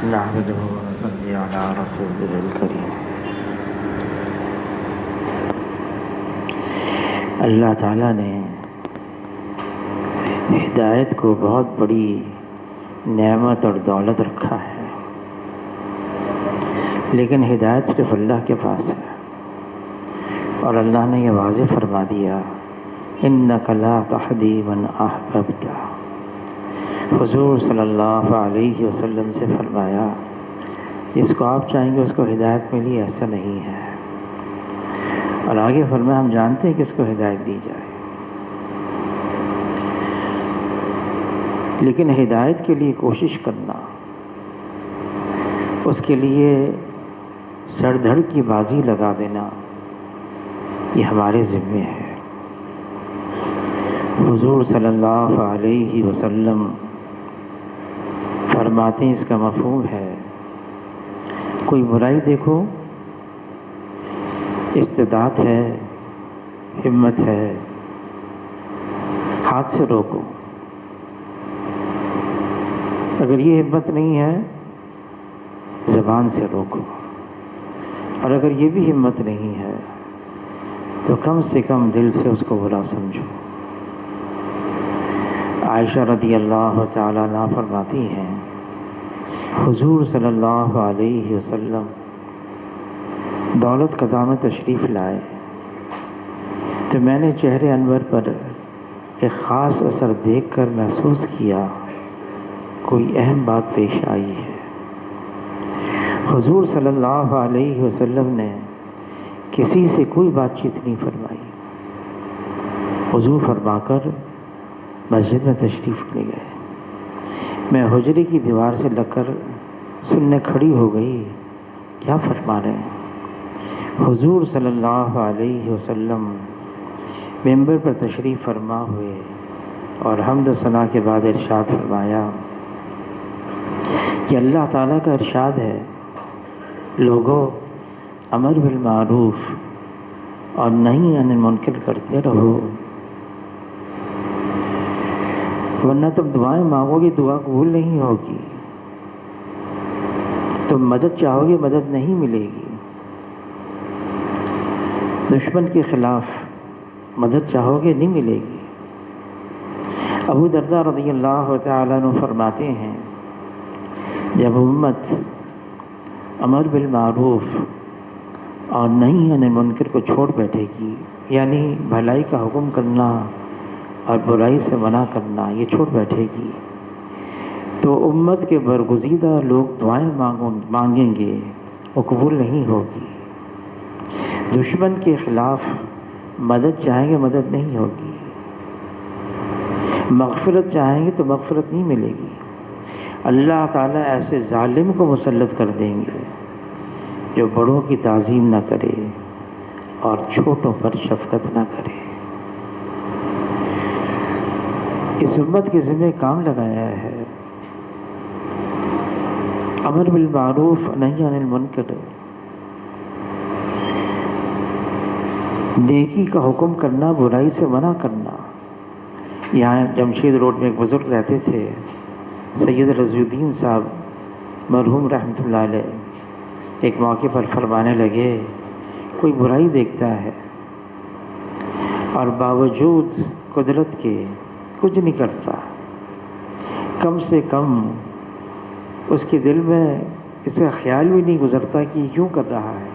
نحمده ونصلي على رسوله الكريم۔ اللہ تعالیٰ نے ہدایت کو بہت بڑی نعمت اور دولت رکھا ہے، لیکن ہدایت صرف اللہ کے پاس ہے، اور اللہ نے یہ واضح فرما دیا اِنَّكَ لَا تَهْدِي مَنْ أَحْبَبْتَ۔ حضور صلی اللہ علیہ وسلم سے فرمایا جس کو آپ چاہیں گے اس کو ہدایت ملی، ایسا نہیں ہے۔ اور آگے فرمایا ہم جانتے ہیں کس کو ہدایت دی جائے، لیکن ہدایت کے لیے کوشش کرنا، اس کے لیے سر دھڑ کی بازی لگا دینا، یہ ہمارے ذمے ہے۔ حضور صلی اللہ علیہ وسلم فرماتے ہیں اس کا مفہوم ہے کوئی برائی دیکھو، استطاعت ہے، ہمت ہے، ہاتھ سے روکو۔ اگر یہ ہمت نہیں ہے زبان سے روکو، اور اگر یہ بھی ہمت نہیں ہے تو کم سے کم دل سے اس کو برا سمجھو۔ عائشہ رضی اللہ تعالیٰ عنہا فرماتی ہیں حضور صلی اللہ علیہ وسلم دولت قضا میں تشریف لائے تو میں نے چہرے انور پر ایک خاص اثر دیکھ کر محسوس کیا کوئی اہم بات پیش آئی ہے۔ حضور صلی اللہ علیہ وسلم نے کسی سے کوئی بات چیت نہیں فرمائی، وضو فرما کر مسجد میں تشریف لے گئے۔ میں حجرے کی دیوار سے لگ کر سننے کھڑی ہو گئی، کیا فرما رہے ہیں؟ حضور صلی اللہ علیہ وسلم ممبر پر تشریف فرما ہوئے اور حمد و ثنا کے بعد ارشاد فرمایا کہ اللہ تعالیٰ کا ارشاد ہے لوگوں امر بالمعروف اور نہی عن المنکر کرتے رہو، ورنہ تم دعائیں مانگو گے دعا قبول نہیں ہوگی، تم مدد چاہو گے مدد نہیں ملے گی، دشمن کے خلاف مدد چاہو گے نہیں ملے گی۔ ابو درداء رضی اللہ تعالیٰ عنہ فرماتے ہیں جب امت امر بالمعروف اور نہی عن المنکر کو چھوڑ بیٹھے گی، یعنی بھلائی کا حکم کرنا اور برائی سے منع کرنا یہ چھوڑ بیٹھے گی، تو امت کے برگزیدہ لوگ دعائیں مانگیں گے وہ قبول نہیں ہوگی، دشمن کے خلاف مدد چاہیں گے مدد نہیں ہوگی، مغفرت چاہیں گے تو مغفرت نہیں ملے گی۔ اللہ تعالیٰ ایسے ظالم کو مسلط کر دیں گے جو بڑوں کی تعظیم نہ کرے اور چھوٹوں پر شفقت نہ کرے۔ اس امت کے ذمہ کام لگایا ہے امر بالمعروف نہی عن المنکر، نیکی کا حکم کرنا، برائی سے منع کرنا۔ یہاں جمشید روڈ میں ایک بزرگ رہتے تھے سید رضی الدین صاحب مرحوم رحمۃ اللہ علیہ، ایک موقع پر فرمانے لگے کوئی برائی دیکھتا ہے اور باوجود قدرت کے کچھ نہیں کرتا، کم سے کم اس کے دل میں اس کا خیال بھی نہیں گزرتا کہ یہ کیوں کر رہا ہے۔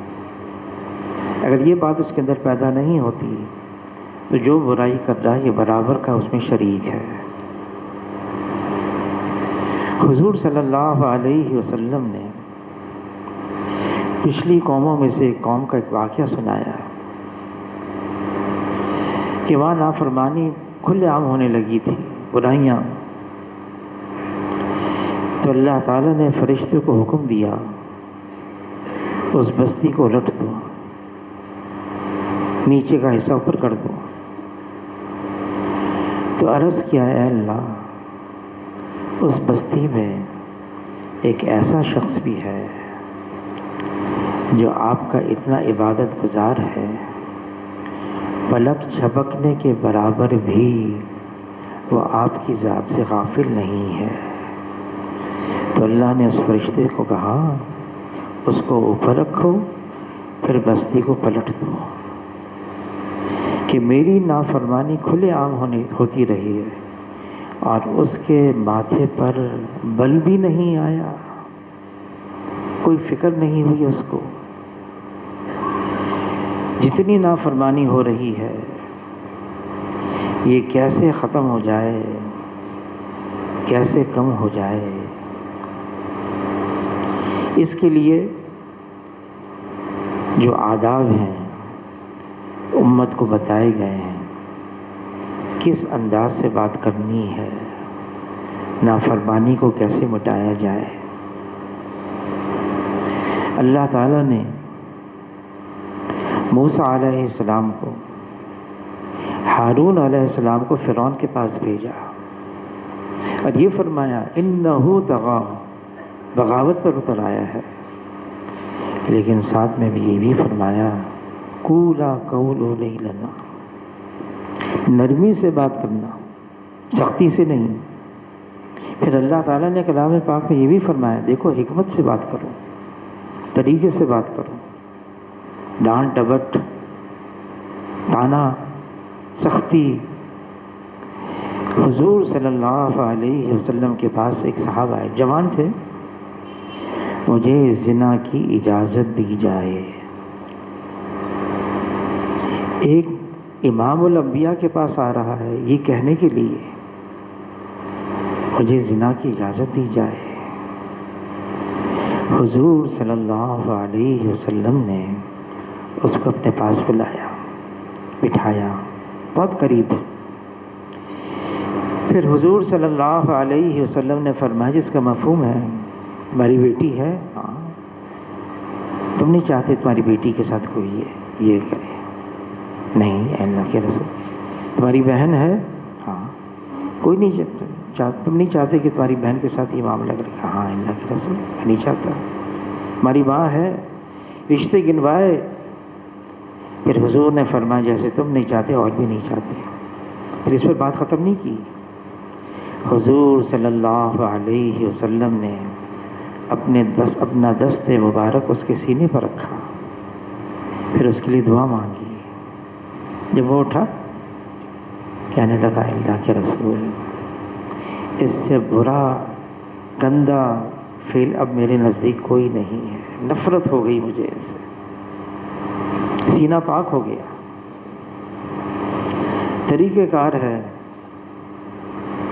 اگر یہ بات اس کے اندر پیدا نہیں ہوتی تو جو برائی کر رہا ہے یہ برابر کا اس میں شریک ہے۔ حضور صلی اللہ علیہ وسلم نے پچھلی قوموں میں سے ایک قوم کا ایک واقعہ سنایا کہ وہاں نافرمانی کھلے عام ہونے لگی تھی، برائیاں، تو اللہ تعالیٰ نے فرشتوں کو حکم دیا اس بستی کو الٹ دو، نیچے کا حصہ اوپر کر دو۔ تو عرض کیا اے اللہ اس بستی میں ایک ایسا شخص بھی ہے جو آپ کا اتنا عبادت گزار ہے، پلک جھپکنے کے برابر بھی وہ آپ کی ذات سے غافل نہیں ہے، تو اللہ نے اس فرشتے کو کہا اس کو اوپر رکھو، پھر بستی کو پلٹ دو کہ میری نافرمانی کھلے عام ہوتی رہی ہے اور اس کے ماتھے پر بل بھی نہیں آیا، کوئی فکر نہیں ہوئی اس کو۔ جتنی نافرمانی ہو رہی ہے یہ کیسے ختم ہو جائے، کیسے کم ہو جائے۔ اس کے لیے جو آداب ہیں امت کو بتائے گئے ہیں، کس انداز سے بات کرنی ہے، نافرمانی کو کیسے مٹایا جائے۔ اللہ تعالیٰ نے موسیٰ علیہ السلام کو، ہارون علیہ السلام کو فرعون کے پاس بھیجا اور یہ فرمایا انہ طغیٰ، بغاوت پر اتر آیا ہے، لیکن ساتھ میں بھی یہ بھی فرمایا قولا قولا لینا، نرمی سے بات کرنا، سختی سے نہیں۔ پھر اللہ تعالیٰ نے کلام پاک میں یہ بھی فرمایا دیکھو حکمت سے بات کرو، طریقے سے بات کرو، ڈانٹ ڈپٹ، تانا، سختی۔ حضور صلی اللہ علیہ وسلم کے پاس ایک صحابہ آئے، جوان تھے، مجھے زنا کی اجازت دی جائے۔ ایک امام الانبیاء کے پاس آ رہا ہے یہ کہنے کے لیے مجھے زنا کی اجازت دی جائے۔ حضور صلی اللہ علیہ وسلم نے اس کو اپنے پاس بلایا، بٹھایا بہت قریب۔ پھر حضور صلی اللہ علیہ وسلم نے فرمایا جس کا مفہوم ہے تمہاری بیٹی ہے، ہاں تم نہیں چاہتے تمہاری بیٹی کے ساتھ کوئی یہ کرے؟ نہیں اے اللہ کے رسول۔ تمہاری بہن ہے؟ ہاں کوئی نہیں تم نہیں چاہتے کہ تمہاری بہن کے ساتھ یہ معاملہ کرے؟ ہاں اللہ کے رسول میں نہیں چاہتا۔ تمہاری ماں ہے؟ رشتے گنوائے۔ پھر حضور نے فرمایا جیسے تم نہیں چاہتے اور بھی نہیں چاہتے۔ پھر اس پر بات ختم نہیں کی۔ حضور صلی اللہ علیہ وسلم نے اپنا دست مبارک اس کے سینے پر رکھا، پھر اس کے لیے دعا مانگی۔ جب وہ اٹھا کہنے لگا اللہ کے رسول اس سے برا گندا فعل اب میرے نزدیک کوئی نہیں ہے، نفرت ہو گئی مجھے اس سے، سینہ پاک ہو گیا۔ طریقہ کار ہے،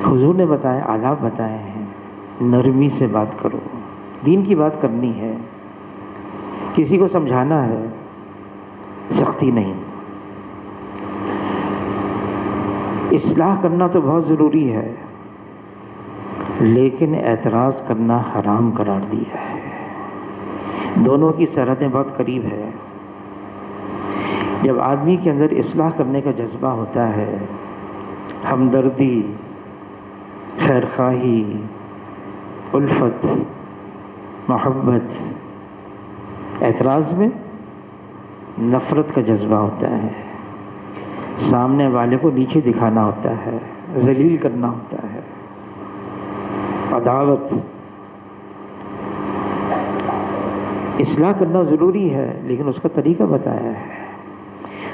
حضور نے بتایا، آداب بتائے ہیں، نرمی سے بات کرو، دین کی بات کرنی ہے، کسی کو سمجھانا ہے، سختی نہیں۔ اصلاح کرنا تو بہت ضروری ہے لیکن اعتراض کرنا حرام قرار دیا ہے۔ دونوں کی سرحدیں بہت قریب ہے۔ جب آدمی کے اندر اصلاح کرنے کا جذبہ ہوتا ہے، ہمدردی، خیرخواہی، الفت، محبت، اعتراض میں نفرت کا جذبہ ہوتا ہے، سامنے والے کو نیچے دکھانا ہوتا ہے، ذلیل کرنا ہوتا ہے، عداوت۔ اصلاح کرنا ضروری ہے لیکن اس کا طریقہ بتایا ہے۔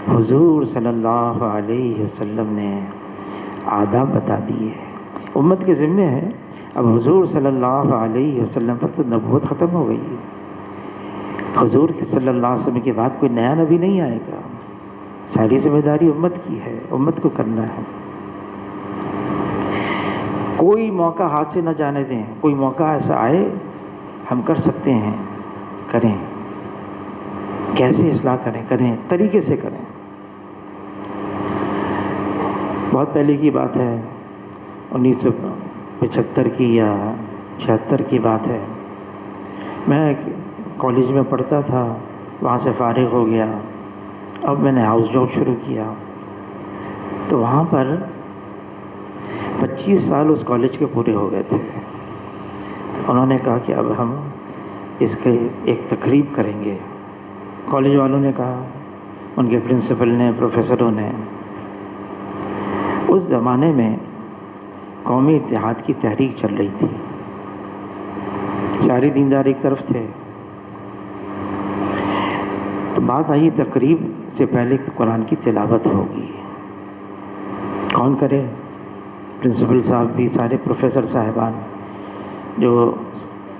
حضور صلی اللہ علیہ وسلم نے آداب بتا دیے، امت کے ذمے ہے۔ اب حضور صلی اللہ علیہ وسلم پر تو نبوت ختم ہو گئی، حضور صلی اللہ علیہ وسلم کے بعد کوئی نیا نبی نہیں آئے گا، ساری ذمہ داری امت کی ہے، امت کو کرنا ہے۔ کوئی موقع ہاتھ سے نہ جانے دیں، کوئی موقع ایسا آئے ہم کر سکتے ہیں کریں، کیسے اصلاح کریں، طریقے سے کریں۔ بہت پہلے کی بات ہے، 1975 کی یا 76 کی بات ہے، میں کالج میں پڑھتا تھا، وہاں سے فارغ ہو گیا، اب میں نے ہاؤس جاب شروع کیا، تو وہاں پر 25 سال اس کالج کے پورے ہو گئے تھے۔ انہوں نے کہا کہ اب ہم اس کے ایک تقریب کریں گے، کالج والوں نے کہا، ان کے پرنسپل نے، پروفیسروں نے۔ اس زمانے میں قومی اتحاد کی تحریک چل رہی تھی، سارے دیندار ایک طرف تھے. تو بات آئی تقریب سے پہلے قرآن کی تلاوت ہوگی. کون کرے؟ پرنسپل صاحب بھی، سارے پروفیسر صاحبان. جو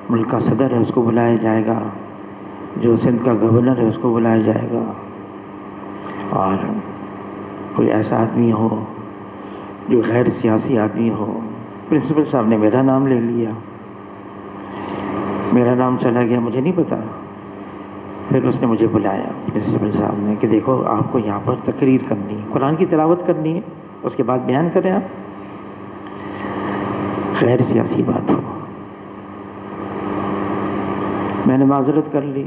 ملک کا صدر ہے اس کو بلایا جائے گا، جو سندھ کا گورنر ہے اس کو بلایا جائے گا، اور کوئی ایسا آدمی ہو جو غیر سیاسی آدمی ہو. پرنسپل صاحب نے میرا نام لے لیا، میرا نام چلا گیا، مجھے نہیں پتا. پھر اس نے مجھے بلایا پرنسپل صاحب نے کہ دیکھو آپ کو یہاں پر تقریر کرنی ہے، قرآن کی تلاوت کرنی ہے، اس کے بعد بیان کریں آپ، غیر سیاسی بات ہو. میں نے معذرت کر لی.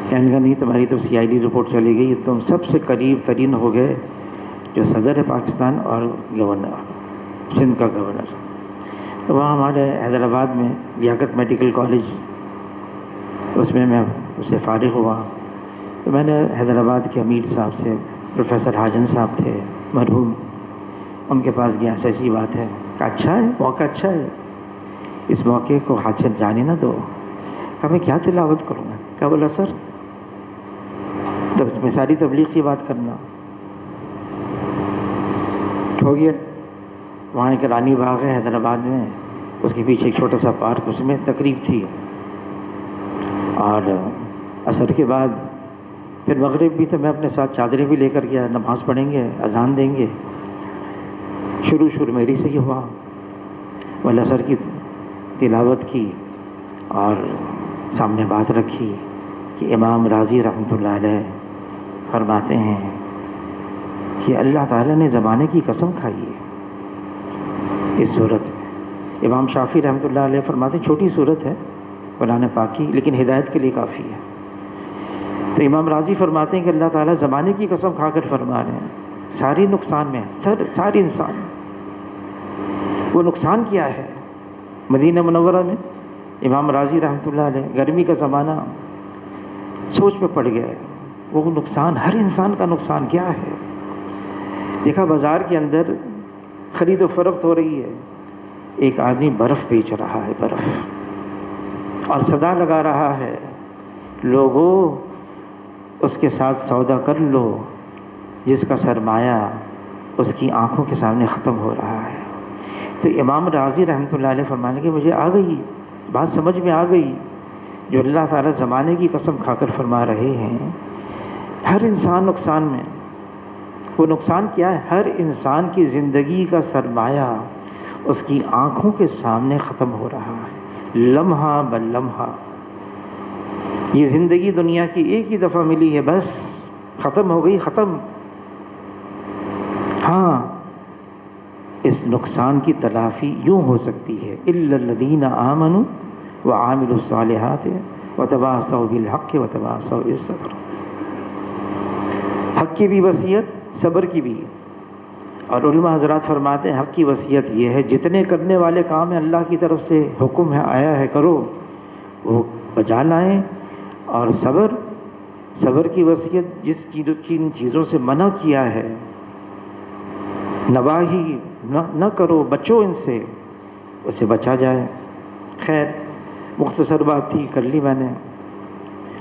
کہنے کا نہیں تمہاری تو CID رپورٹ چلی گئی، تم سب سے قریب ترین ہو گئے جو صدر ہے پاکستان اور گورنر، سندھ کا گورنر. تو وہاں ہمارے حیدرآباد میں لیاقت میڈیکل کالج، اس میں اس سے فارغ ہوا. تو میں نے حیدرآباد کے امیر صاحب سے، پروفیسر حاجن صاحب تھے مرحوم، ان کے پاس گیا. ایسی بات ہے کہ اچھا ہے، موقع اچھا ہے، اس موقع کو ہاتھ سے جانے نہ دو. کہا میں کیا تلاوت کروں گا؟ کیا بولا سر؟ تب میں ساری تبلیغ کی بات کرنا ہو گیا. وہاں ایک رانی باغ ہے حیدرآباد میں، اس کے پیچھے ایک چھوٹا سا پارک، اس میں تقریب تھی. اور عصر کے بعد پھر مغرب بھی، تو میں اپنے ساتھ چادریں بھی لے کر گیا. نماز پڑھیں گے، اذان دیں گے. شروع میری سے ہی ہوا. وال عصر کی تلاوت کی اور سامنے بات رکھی کہ امام راضی رحمۃ اللہ علیہ فرماتے ہیں کہ اللہ تعالیٰ نے زمانے کی قسم کھائی ہے اس صورت میں. امام شافعی رحمۃ اللہ علیہ فرماتے ہیں چھوٹی صورت ہے قرآن پاک کی، لیکن ہدایت کے لیے کافی ہے. تو امام راضی فرماتے ہیں کہ اللہ تعالیٰ زمانے کی قسم کھا کر فرما رہے ہیں سارے نقصان میں، سارے انسان. وہ نقصان کیا ہے؟ مدینہ منورہ میں امام راضی رحمۃ اللہ علیہ، گرمی کا زمانہ، سوچ میں پڑ گئے. وہ نقصان، ہر انسان کا نقصان کیا ہے؟ دیکھا بازار کے اندر خرید و فروخت ہو رہی ہے، ایک آدمی برف بیچ رہا ہے، برف، اور صدا لگا رہا ہے لوگوں اس کے ساتھ سودا کر لو، جس کا سرمایہ اس کی آنکھوں کے سامنے ختم ہو رہا ہے. تو امام راضی رحمۃ اللہ علیہ فرمانے کہ مجھے آ گئی بات، سمجھ میں آ گئی جو اللہ تعالیٰ زمانے کی قسم کھا کر فرما رہے ہیں. ہر انسان نقصان میں. وہ نقصان کیا ہے؟ ہر انسان کی زندگی کا سرمایہ اس کی آنکھوں کے سامنے ختم ہو رہا ہے، لمحہ بلمحہ. یہ زندگی دنیا کی ایک ہی دفعہ ملی ہے، بس ختم ہو گئی، ختم. ہاں، اس نقصان کی تلافی یوں ہو سکتی ہے الا الذین آمنوا وعاملوا الصالحات وتواصوا بالحق وتواصوا بالصبر. حق کی بھی وصیت، صبر کی بھی. اور علماء حضرات فرماتے ہیں حق کی وصیت یہ ہے جتنے کرنے والے کام ہیں اللہ کی طرف سے حکم ہے، آیا ہے کرو، وہ بجا لائیں. اور صبر کی وصیت جن چیزوں سے منع کیا ہے، نواہی نہ کرو، بچو ان سے، اسے بچا جائے. خیر، مختصر بات تھی، کر لی میں نے.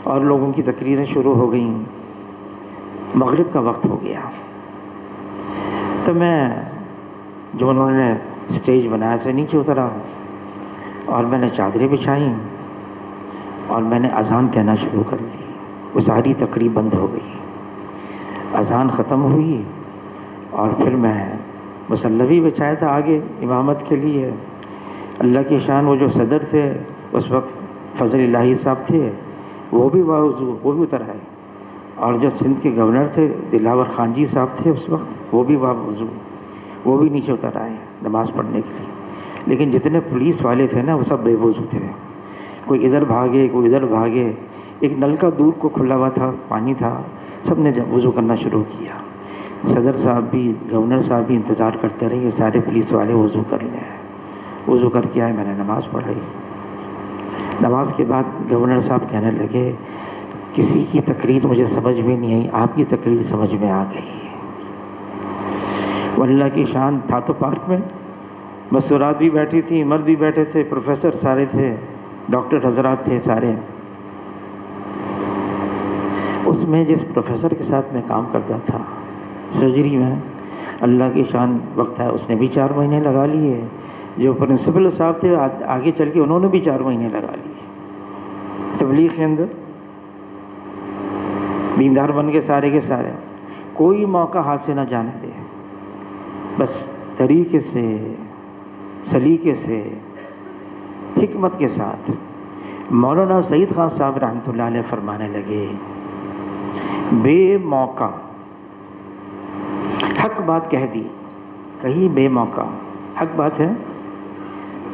اور لوگوں کی تقریریں شروع ہو گئیں. مغرب کا وقت ہو گیا تو میں، جو انہوں نے اسٹیج بنایا سے نیچے اترا اور میں نے چادریں بچھائیں اور میں نے اذان کہنا شروع کر دی. وہ ساری تقریب بند ہو گئی، اذان ختم ہوئی اور پھر میں مصلی بھی بچھایا تھا آگے امامت کے لیے. اللہ کی شان، وہ جو صدر تھے اس وقت فضل الہی صاحب تھے، وہ بھی باوضو، وہ بھی اتر آئے. اور جو سندھ کے گورنر تھے دلاور خان جی صاحب تھے اس وقت، وہ بھی باوضو، وہ بھی نیچے اتر آئے نماز پڑھنے کے لیے. لیکن جتنے پولیس والے تھے نا وہ سب بے وضو تھے، کوئی ادھر بھاگے کوئی ادھر بھاگے. ایک نلکا دور کو کھلا ہوا تھا، پانی تھا، سب نے وضو کرنا شروع کیا. صدر صاحب بھی، گورنر صاحب بھی انتظار کرتے رہے سارے پولیس والے وضو کر لیں. وضو کر کے آئے، میں نے نماز پڑھائی. نماز کے بعد گورنر صاحب کہنے لگے کسی کی تقریر مجھے سمجھ میں نہیں آئی، آپ کی تقریر سمجھ میں آ گئی. واللہ کی شان، تھا تو پارک میں، مسورات بھی بیٹھی تھیں، مرد بھی بیٹھے تھے، پروفیسر سارے تھے. ڈاکٹر حضرات تھے سارے. اس میں جس پروفیسر کے ساتھ میں کام کرتا تھا سرجری میں، اللہ کی شان وقت ہے، اس نے بھی 4 مہینے لگا لیے. جو پرنسپل صاحب تھے آگے چل کے انہوں نے بھی 4 مہینے لگا لیے تبلیغ کے اندر. دیندار بن کے سارے. کوئی موقع ہاتھ سے نہ جانے دے، بس طریقے سے، سلیقے سے، حکمت کے ساتھ. مولانا سعید خان صاحب رحمۃ اللہ علیہ فرمانے لگے، بے موقع حق بات کہہ دی، کہیں بے موقع حق بات ہے،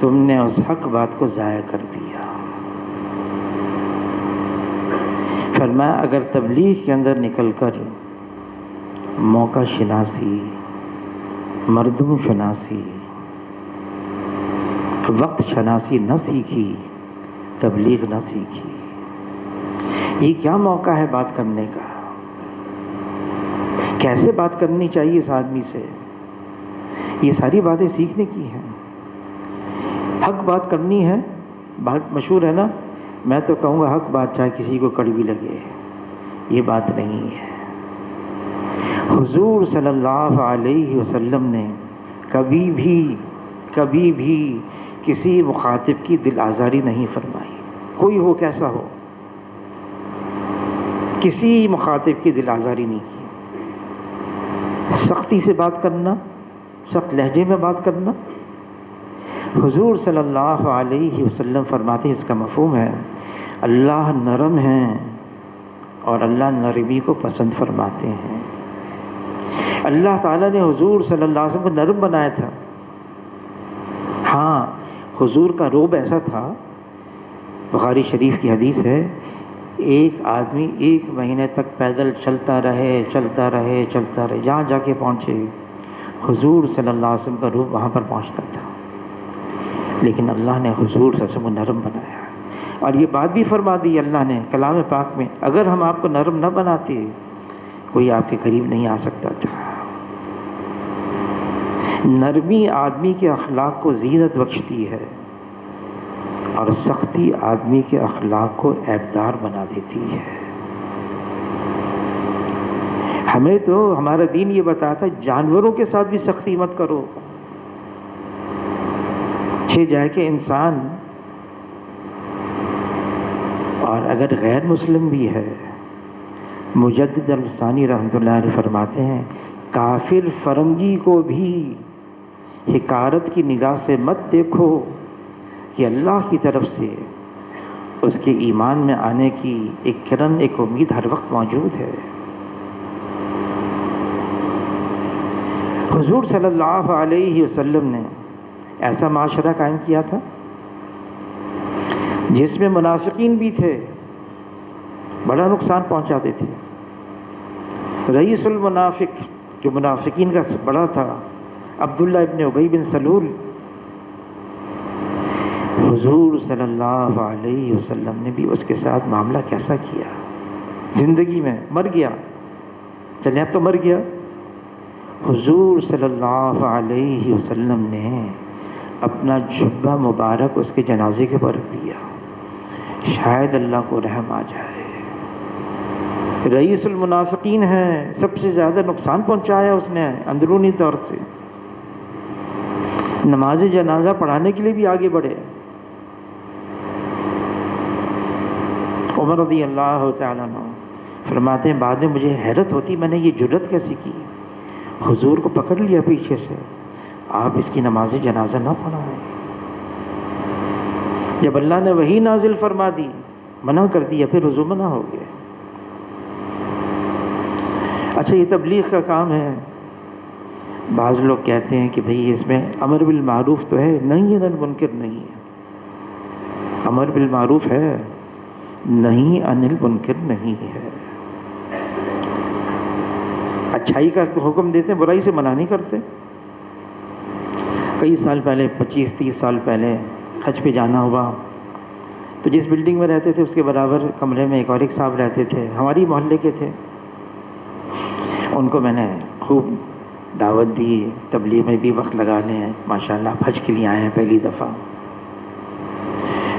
تم نے اس حق بات کو ضائع کر دیا. فرمایا اگر تبلیغ کے اندر نکل کر موقع شناسی، مردم شناسی، وقت شناسی نہ سیکھی، تبلیغ نہ سیکھی، یہ کیا موقع ہے بات کرنے کا؟ کیسے بات کرنی چاہیے اس آدمی سے؟ یہ ساری باتیں سیکھنے کی ہیں. حق بات کرنی ہے. بات مشہور ہے نا، میں تو کہوں گا حق بات چاہے کسی کو کڑوی لگے، یہ بات نہیں ہے. حضور صلی اللہ علیہ وسلم نے کبھی بھی کسی مخاطب کی دل آزاری نہیں فرمائی، کوئی ہو کیسا ہو، کسی مخاطب کی دل آزاری نہیں کی. سختی سے بات کرنا، سخت لہجے میں بات کرنا. حضور صلی اللہ علیہ وسلم فرماتے ہیں اس کا مفہوم ہے اللہ نرم ہیں اور اللہ نرمی کو پسند فرماتے ہیں. اللہ تعالیٰ نے حضور صلی اللہ علیہ وسلم کو نرم بنایا تھا. ہاں حضور کا روب ایسا تھا، بخاری شریف کی حدیث ہے، ایک آدمی 1 مہینے تک پیدل چلتا رہے، جہاں جا کے پہنچے حضور صلی اللہ علیہ وسلم کا روح وہاں پر پہنچتا تھا. لیکن اللہ نے حضور صلی اللہ علیہ وسلم کو نرم بنایا، اور یہ بات بھی فرما دی اللہ نے کلام پاک میں، اگر ہم آپ کو نرم نہ بناتے کوئی آپ کے قریب نہیں آ سکتا تھا. نرمی آدمی کے اخلاق کو زینت بخشتی ہے اور سختی آدمی کے اخلاق کو عیبدار بنا دیتی ہے. ہمیں تو ہمارا دین یہ بتاتا ہے جانوروں کے ساتھ بھی سختی مت کرو. جائے کہ انسان، اور اگر غیر مسلم بھی ہے، مجدد الثانی رحمۃ اللہ علیہ فرماتے ہیں کافر فرنگی کو بھی حقارت کی نگاہ سے مت دیکھو کہ اللہ کی طرف سے اس کے ایمان میں آنے کی ایک کرن، ایک امید ہر وقت موجود ہے. حضور صلی اللہ علیہ وسلم نے ایسا معاشرہ قائم کیا تھا جس میں منافقین بھی تھے، بڑا نقصان پہنچاتے تھے. رئیس المنافق جو منافقین کا بڑا تھا عبداللہ ابن ابی بن سلول، حضور صلی اللہ علیہ وسلم نے بھی اس کے ساتھ معاملہ کیسا کیا. زندگی میں مر گیا، چلے اب تو مر گیا. حضور صلی اللہ علیہ وسلم نے اپنا جبہ مبارک اس کے جنازے کے پر رکھ دیا، شاید اللہ کو رحم آ جائے. رئیس المنافقین ہے، سب سے زیادہ نقصان پہنچایا اس نے اندرونی طور سے. نماز جنازہ پڑھانے کے لیے بھی آگے بڑھے. عمر رضی اللہ تعالیٰ عنہ فرماتے ہیں بعد میں مجھے حیرت ہوتی میں نے یہ جرت کیسی کی. حضور کو پکڑ لیا پیچھے سے، آپ اس کی نماز جنازہ نہ پڑھائیں. جب اللہ نے وہی نازل فرما دی، منع کر دیا، پھر حضور منع ہو گئے. اچھا یہ تبلیغ کا کام ہے. بعض لوگ کہتے ہیں کہ بھئی اس میں امر بالمعروف تو ہے، نہیں ہے، نہی منکر نہیں ہے. امر بالمعروف ہے، نہیں انل منکر نہیں ہے. اچھائی کا حکم دیتے ہیں، برائی سے منع نہیں کرتے. کئی سال پہلے 25-30 سال پہلے حج پہ جانا ہوا تو جس بلڈنگ میں رہتے تھے اس کے برابر کمرے میں ایک اور ایک صاحب رہتے تھے، ہماری محلے کے تھے. ان کو میں نے خوب دعوت دی، تبلیغ میں بھی وقت لگا لیں، ماشاءاللہ حج کے لیے آئے ہیں پہلی دفعہ.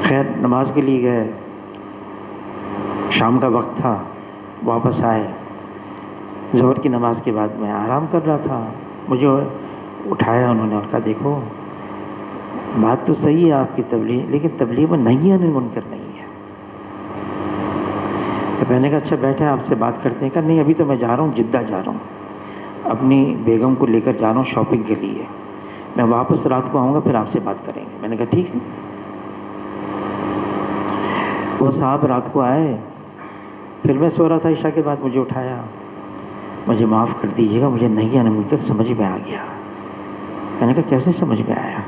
خیر نماز کے لیے گئے، شام کا وقت تھا، واپس آئے، ظہر کی نماز کے بعد میں آرام کر رہا تھا، مجھے اٹھایا انہوں نے اور کہا دیکھو بات تو صحیح ہے آپ کی تبلیغ، لیکن تبلیغ میں نہی عن المنکر نہیں ہے۔ تو میں نے کہا اچھا بیٹھے آپ سے بات کرتے ہیں۔ کہا نہیں ابھی تو میں جا رہا ہوں، جدہ جا رہا ہوں، اپنی بیگم کو لے کر جا رہا ہوں شاپنگ کے لیے، میں واپس رات کو آؤں گا پھر آپ سے بات کریں گے۔ میں نے کہا ٹھیک ہے۔ وہ صاحب رات کو آئے، پھر میں سو رہا تھا، عشاء کے بعد مجھے اٹھایا، مجھے معاف کر دیجیے گا، مجھے نہی عن المنکر سمجھ میں آ گیا۔ میں نے کہا کیسے سمجھ میں آیا؟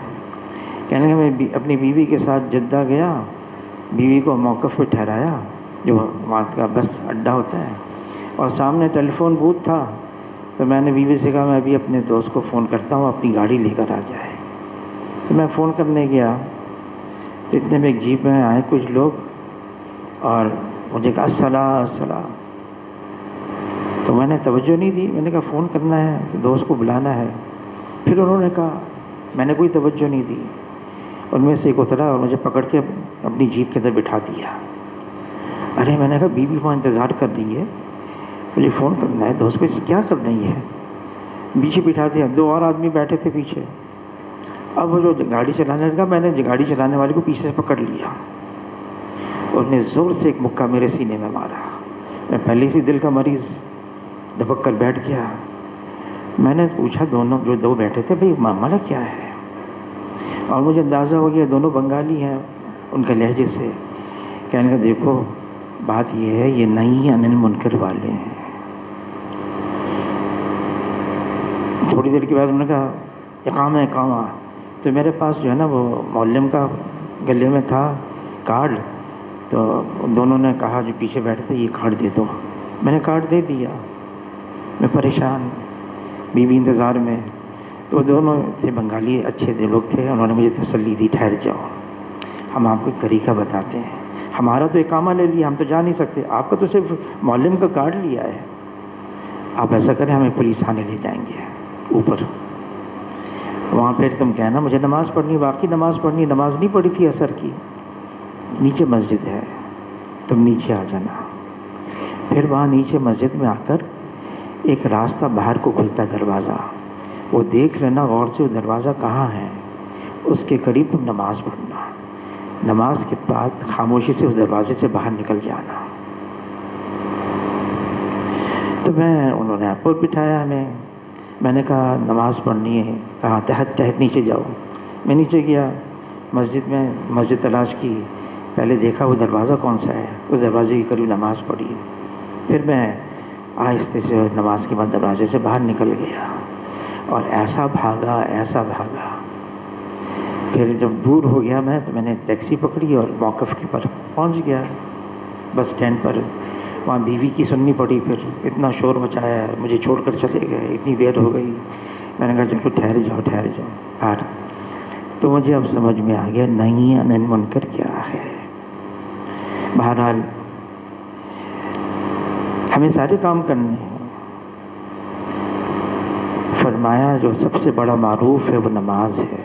کہنے کہ میں اپنی بیوی کے ساتھ جدہ گیا، بیوی کو موقف پہ ٹھہرایا جو وہاں کا بس اڈا ہوتا ہے، اور سامنے ٹیلی فون بوتھ تھا، تو میں نے بیوی سے کہا میں ابھی اپنے دوست کو فون کرتا ہوں، اپنی گاڑی لے کر آ جائے۔ تو میں فون کرنے گیا تو اتنے میں ایک جیپ میں آئے کچھ لوگ اور مجھے کہا الصلاۃ الصلاۃ، تو میں نے توجہ نہیں دی، میں نے کہا فون کرنا ہے دوست کو بلانا ہے۔ پھر انہوں نے کہا، میں نے کوئی توجہ نہیں دی، ان میں سے ایک اترا اور مجھے پکڑ کے اپنی جیپ کے اندر بٹھا دیا۔ ارے میں نے کہا بیوی وہاں انتظار کر رہی ہے، مجھے فون کرنا ہے دوست کو، اس سے کیا کر رہی ہے؟ پیچھے بٹھا دیا، دو اور آدمی بیٹھے تھے پیچھے۔ اب وہ جو گاڑی چلانے لگا، میں نے گاڑی چلانے والے کو پیچھے سے پکڑ لیا، اور نے زور سے ایک مکہ میرے سینے میں مارا۔ میں پہلے سے دل کا مریض دبک کر بیٹھ گیا۔ میں نے پوچھا دونوں جو دو بیٹھے تھے بھائی معاملہ کیا ہے، اور مجھے اندازہ ہو گیا دونوں بنگالی ہیں ان کے لہجے سے۔ کہنے کا دیکھو بات یہ ہے یہ نہی عن المنکر والے ہیں۔ تھوڑی دیر کے بعد انہوں نے کہا اقامہ اقامہ، تو میرے پاس جو ہے نا وہ معلم کا گلے میں تھا کارڈ، تو دونوں نے کہا جو پیچھے بیٹھے تھے یہ کارڈ دے دو، میں نے کارڈ دے دیا۔ میں پریشان، بیوی انتظار میں، تو دونوں تھے بنگالی اچھے لوگ تھے، انہوں نے مجھے تسلی دی ٹھہر جاؤ، ہم آپ کو ایک طریقہ بتاتے ہیں، ہمارا تو اقامہ لے لیا، ہم تو جا نہیں سکتے، آپ کا تو صرف معلم کا کارڈ لیا ہے، آپ ایسا کریں ہمیں پولیس تھانے لے جائیں گے اوپر، وہاں پھر تم کہنا مجھے نماز پڑھنی، باقی نماز پڑھنی، نماز نہیں پڑھی تھی عصر کی، نیچے مسجد ہے تم نیچے آ جانا۔ پھر وہاں نیچے مسجد میں آ کر ایک راستہ باہر کو کھلتا دروازہ، وہ دیکھ لینا غور سے وہ دروازہ کہاں ہے، اس کے قریب تم نماز پڑھنا، نماز کے بعد خاموشی سے اس دروازے سے باہر نکل جانا۔ تو انہوں نے آپ کو بٹھایا ہمیں، میں نے کہا نماز پڑھنی ہے، کہا تحت نیچے جاؤ۔ میں نیچے گیا مسجد میں، مسجد تلاش کی، پہلے دیکھا وہ دروازہ کون سا ہے، اس دروازے کے قریب نماز پڑھی، پھر میں آہستہ سے نماز کے بعد دروازے سے باہر نکل گیا، اور ایسا بھاگا ایسا بھاگا۔ پھر جب دور ہو گیا میں تو میں نے ٹیکسی پکڑی اور موقف کے پر پہنچ گیا بس اسٹینڈ پر۔ وہاں بیوی کی سننی پڑی، پھر اتنا شور مچایا، مجھے چھوڑ کر چلے گئے، اتنی دیر ہو گئی۔ میں نے کہا چلو ٹھہر جاؤ باہر۔ تو مجھے اب سمجھ میں آ گیا نہی عن المنکر کیا ہے۔ بہرحال ہمیں سارے کام کرنے ہیں۔ فرمایا جو سب سے بڑا معروف ہے وہ نماز ہے،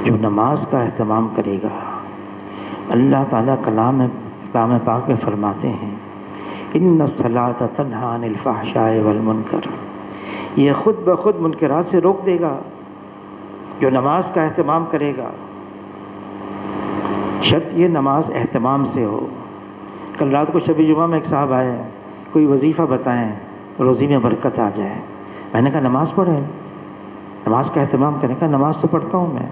جو نماز کا اہتمام کرے گا، اللہ تعالیٰ کلام پاک میں فرماتے ہیں ان الصلاۃ تنہی عن الفحشاء والمنکر، یہ خود بخود منکرات سے روک دے گا جو نماز کا اہتمام کرے گا۔ شرط یہ نماز اہتمام سے ہو۔ کل رات کو شب جمعہ میں ایک صاحب آئے، کوئی وظیفہ بتائیں روزی میں برکت آ جائے۔ میں نے کہا نماز پڑھیں، نماز کا اہتمام کریں۔ کہا نماز تو پڑھتا ہوں میں۔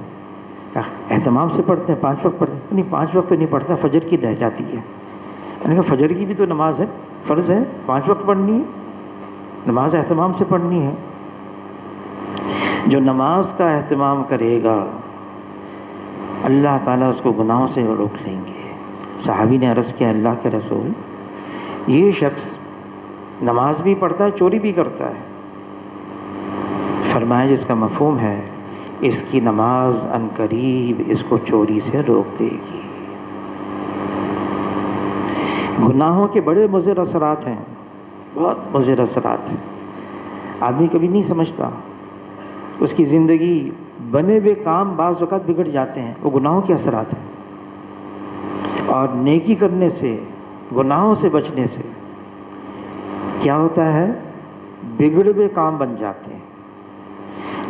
کہا اہتمام سے پڑھتے ہیں، 5 وقت پڑھتے ہیں؟ نہیں 5 وقت تو نہیں پڑھتا، فجر کی رہ جاتی ہے۔ میں نے کہا فجر کی بھی تو نماز ہے، فرض ہے، 5 وقت پڑھنی ہے، نماز اہتمام سے پڑھنی ہے۔ جو نماز کا اہتمام کرے گا اللہ تعالیٰ اس کو گناہوں سے روک لیں گے۔ صحابی نے عرض کیا اللہ کے رسول، یہ شخص نماز بھی پڑھتا ہے چوری بھی کرتا ہے۔ فرمایا جس کا مفہوم ہے اس کی نماز عن قریب اس کو چوری سے روک دے گی۔ گناہوں کے بڑے مضر اثرات ہیں، بہت مضر اثرات، آدمی کبھی نہیں سمجھتا۔ اس کی زندگی بنے ہوئے کام بعض اوقات بگڑ جاتے ہیں، وہ گناہوں کے اثرات ہیں۔ اور نیکی کرنے سے، گناہوں سے بچنے سے کیا ہوتا ہے؟ بگڑے ہوئے کام بن جاتے ہیں۔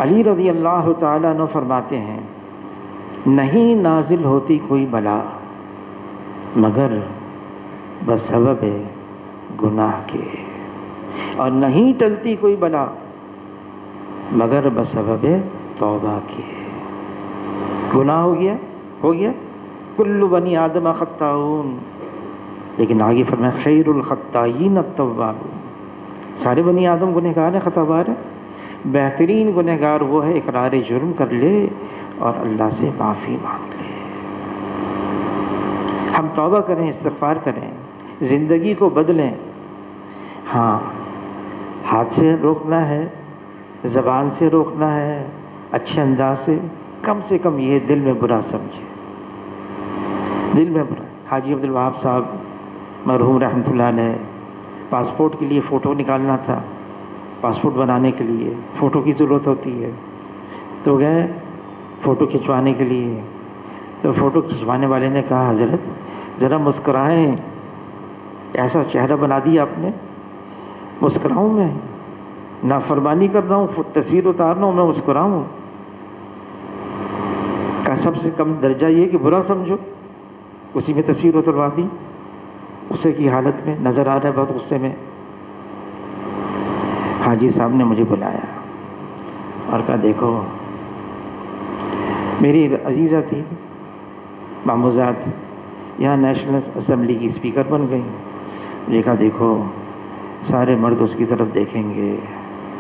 علی رضی اللہ تعالیٰ عنہ فرماتے ہیں نہیں نازل ہوتی کوئی بلا مگر بسبب گناہ کے، اور نہیں ٹلتی کوئی بلا مگر بسبب توبہ کے۔ گناہ ہو گیا کل بنی آدم خطاؤن، لیکن آگے فرمایا خیر الخطائین التوابون، سارے بنی آدم گنہگار ہیں، خطا بار ہیں، بہترین گنہگار وہ ہے اقرار جرم کر لے اور اللہ سے معافی مانگ لے۔ ہم توبہ کریں، استغفار کریں، زندگی کو بدلیں۔ ہاں، ہاتھ سے روکنا ہے، زبان سے روکنا ہے، اچھے انداز سے کم یہ دل میں برا سمجھے، دل میں برا۔ حاجی عبدالوہاب صاحب مرحوم رحمۃ اللہ علیہ، پاسپورٹ کے لیے فوٹو نکالنا تھا، پاسپورٹ بنانے کے لیے فوٹو کی ضرورت ہوتی ہے، تو گئے فوٹو کھنچوانے کے لیے، تو فوٹو کھنچوانے والے نے کہا حضرت ذرا مسکرائیں، ایسا چہرہ بنا دیا آپ نے، مسکراؤں میں؟ نافرمانی کر رہا ہوں، تصویر اتار رہا ہوں، میں مسکراؤں؟ کا سب سے کم درجہ یہ کہ برا سمجھو، اسی میں تصویر اتروا دی، غصے کی حالت میں نظر آ رہا ہے، بہت غصے میں۔ حاجی صاحب نے مجھے بلایا اور کہا دیکھو میری عزیزہ تھی ماموزات، یہاں نیشنل اسمبلی کی اسپیکر بن گئی، مجھے کہا دیکھو سارے مرد اس کی طرف دیکھیں گے،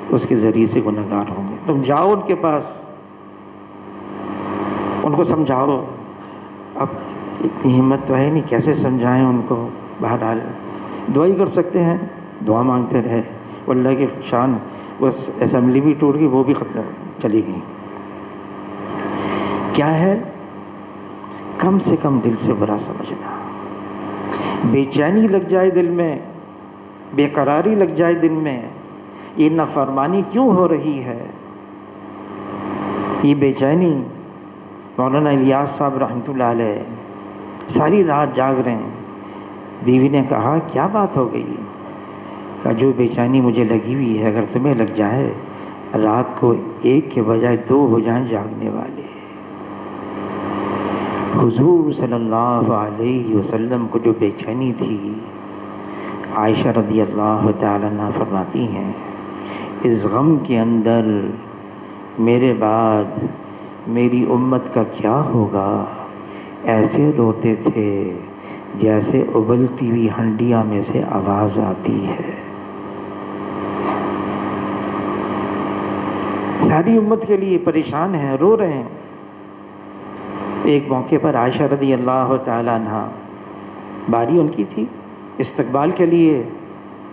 اس کے ذریعے سے گنہگار ہوں گے، تم جاؤ ان کے پاس، ان کو سمجھاؤ۔ اب اتنی ہمت تو ہے نہیں، کیسے سمجھائیں ان کو؟ بہرحال دعائی کر سکتے ہیں، دعا مانگتے رہے، اللہ کی شان، بس اسمبلی بھی ٹوٹ گئی، وہ بھی ختم چلی گئی۔ کیا ہے؟ کم سے کم دل سے برا سمجھنا، بے چینی لگ جائے دل میں، بے قراری لگ جائے دل میں، یہ نافرمانی کیوں ہو رہی ہے، یہ بے چینی۔ مولانا الیاس صاحب رحمۃ اللہ علیہ ساری رات جاگ رہے ہیں، بیوی نے کہا کیا بات ہو گئی؟ کہا جو بے چینی مجھے لگی ہوئی ہے اگر تمہیں لگ جائے، رات کو 1 کے بجائے 2 ہو جائیں جاگنے والے۔ حضور صلی اللہ علیہ وسلم کو جو بے چینی تھی، عائشہ رضی اللہ تعالیٰ عنہ فرماتی ہیں اس غم کے اندر میرے بعد میری امت کا کیا ہوگا، ایسے روتے تھے جیسے ابلتی ہوئی ہنڈیا میں سے آواز آتی ہے۔ ساری امت کے لیے پریشان ہیں، رو رہے ہیں۔ ایک موقع پر عائشہ رضی اللہ تعالیٰ عنہ، باری ان کی تھی، استقبال کے لیے